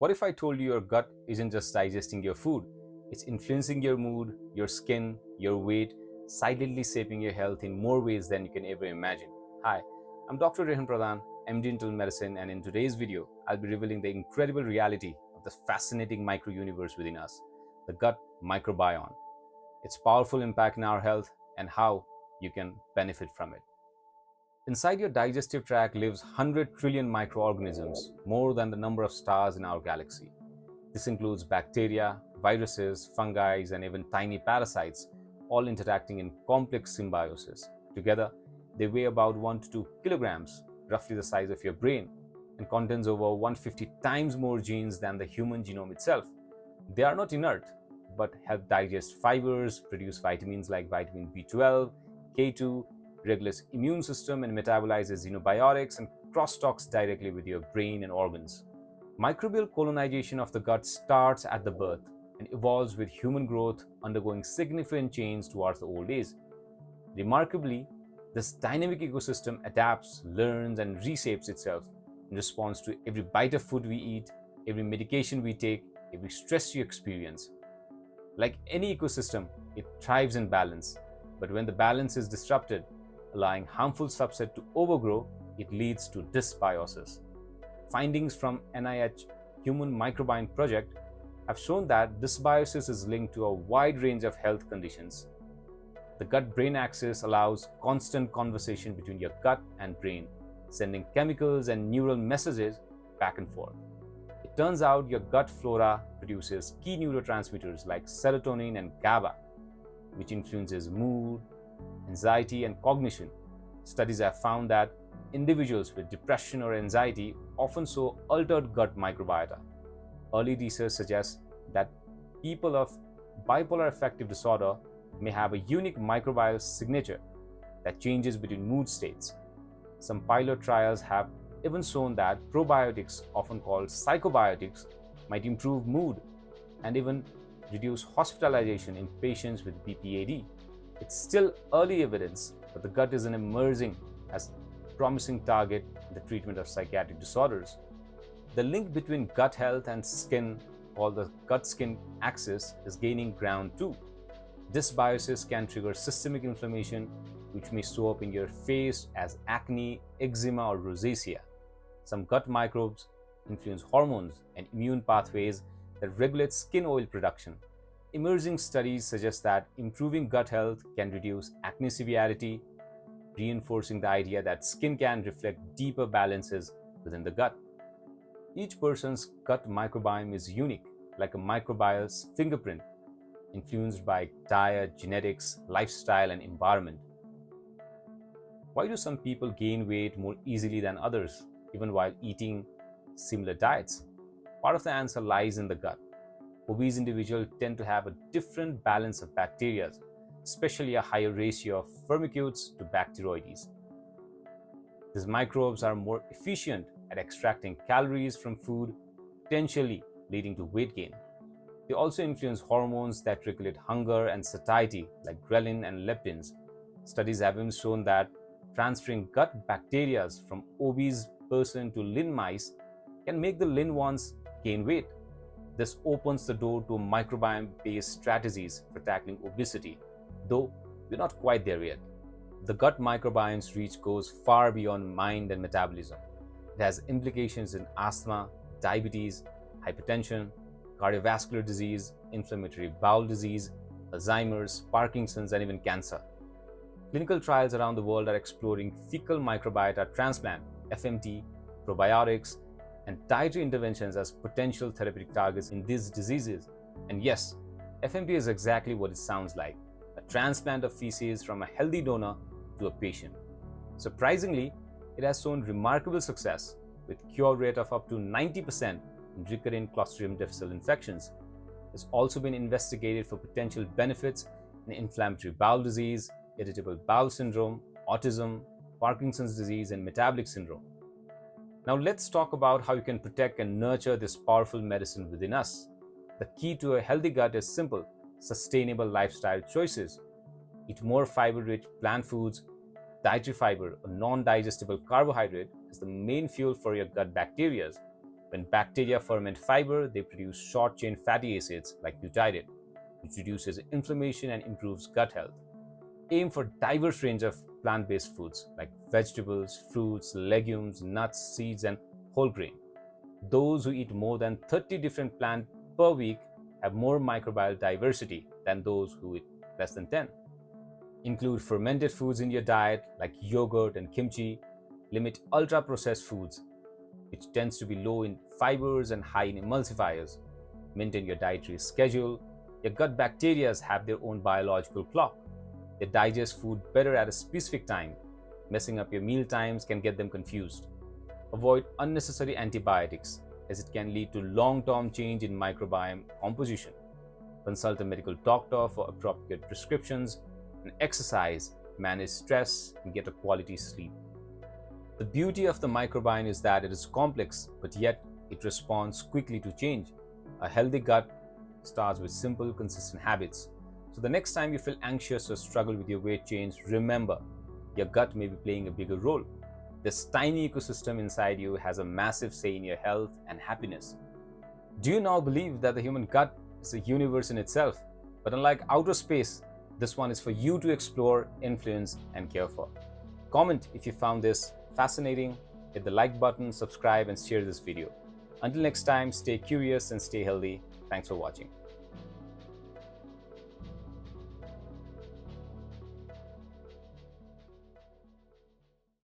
What if I told you your gut isn't just digesting your food, it's influencing your mood, your skin, your weight, silently shaping your health in more ways than you can ever imagine? Hi, I'm Dr. Rehan Pradhan, MD Internal Medicine, and in today's video, I'll be revealing the incredible reality of the fascinating micro-universe within us, the gut microbiome, its powerful impact in our health, and how you can benefit from it. Inside your digestive tract lives 100 trillion microorganisms, more than the number of stars in our galaxy. This includes bacteria, viruses, fungi, and even tiny parasites, all interacting in complex symbiosis. Together, they weigh about 1 to 2 kilograms, roughly the size of your brain, and contains over 150 times more genes than the human genome itself. They are not inert, but help digest fibers, produce vitamins like vitamin B12, K2, regulates immune system and metabolizes xenobiotics and crosstalks directly with your brain and organs. Microbial colonization of the gut starts at the birth and evolves with human growth undergoing significant change towards the old age. Remarkably, this dynamic ecosystem adapts, learns, and reshapes itself in response to every bite of food we eat, every medication we take, every stress you experience. Like any ecosystem, it thrives in balance, but when the balance is disrupted, allowing harmful subset to overgrow, it leads to dysbiosis. Findings from NIH Human Microbiome Project have shown that dysbiosis is linked to a wide range of health conditions. The gut-brain axis allows constant conversation between your gut and brain, sending chemicals and neural messages back and forth. It turns out your gut flora produces key neurotransmitters like serotonin and GABA, which influences mood, anxiety, and cognition. Studies have found that individuals with depression or anxiety often show altered gut microbiota. Early research suggests that people of bipolar affective disorder may have a unique microbial signature that changes between mood states. Some pilot trials have even shown that probiotics, often called psychobiotics, might improve mood and even reduce hospitalization in patients with BPAD. It's still early evidence, but the gut is an emerging as a promising target in the treatment of psychiatric disorders. The link between gut health and skin, called the gut-skin axis, is gaining ground too. Dysbiosis can trigger systemic inflammation, which may show up in your face as acne, eczema, or rosacea. Some gut microbes influence hormones and immune pathways that regulate skin oil production. Emerging studies suggest that improving gut health can reduce acne severity, reinforcing the idea that skin can reflect deeper balances within the gut. Each person's gut microbiome is unique, like a microbial's fingerprint, influenced by diet, genetics, lifestyle, and environment. Why do some people gain weight more easily than others, even while eating similar diets? Part of the answer lies in the gut. Obese individuals tend to have a different balance of bacteria, especially a higher ratio of firmicutes to bacteroides. These microbes are more efficient at extracting calories from food, potentially leading to weight gain. They also influence hormones that regulate hunger and satiety, like ghrelin and leptins. Studies have even shown that transferring gut bacteria from obese person to lean mice can make the lean ones gain weight. This opens the door to microbiome-based strategies for tackling obesity, though we're not quite there yet. The gut microbiome's reach goes far beyond mind and metabolism. It has implications in asthma, diabetes, hypertension, cardiovascular disease, inflammatory bowel disease, Alzheimer's, Parkinson's, and even cancer. Clinical trials around the world are exploring fecal microbiota transplant, FMT, probiotics, and dietary interventions as potential therapeutic targets in these diseases. And yes, FMT is exactly what it sounds like, a transplant of feces from a healthy donor to a patient. Surprisingly, it has shown remarkable success with cure rate of up to 90% in recurrent Clostridium difficile infections. It's also been investigated for potential benefits in inflammatory bowel disease, irritable bowel syndrome, autism, Parkinson's disease, and metabolic syndrome. Now let's talk about how you can protect and nurture this powerful medicine within us. The key to a healthy gut is simple: sustainable lifestyle choices. Eat more fiber-rich plant foods. Dietary fiber, a non-digestible carbohydrate, is the main fuel for your gut bacteria. When bacteria ferment fiber, they produce short-chain fatty acids like butyrate, which reduces inflammation and improves gut health. Aim for diverse range of plant-based foods like vegetables, fruits, legumes, nuts, seeds, and whole grain. Those who eat more than 30 different plants per week have more microbial diversity than those who eat less than 10. Include fermented foods in your diet like yogurt and kimchi. Limit ultra processed foods, which tends to be low in fibers and high in emulsifiers. Maintain your dietary schedule. Your gut bacteria have their own biological clock. They digest food better at a specific time. Messing up your meal times can get them confused. Avoid unnecessary antibiotics, as it can lead to long-term change in microbiome composition. Consult a medical doctor for appropriate prescriptions, and exercise, manage stress, and get a quality sleep. The beauty of the microbiome is that it is complex, but yet it responds quickly to change. A healthy gut starts with simple, consistent habits. So the next time you feel anxious or struggle with your weight change, remember, your gut may be playing a bigger role. This tiny ecosystem inside you has a massive say in your health and happiness. Do you now believe that the human gut is a universe in itself? But unlike outer space, this one is for you to explore, influence, and care for. Comment if you found this fascinating, hit the like button, subscribe, and share this video. Until next time, stay curious and stay healthy. Thanks for watching.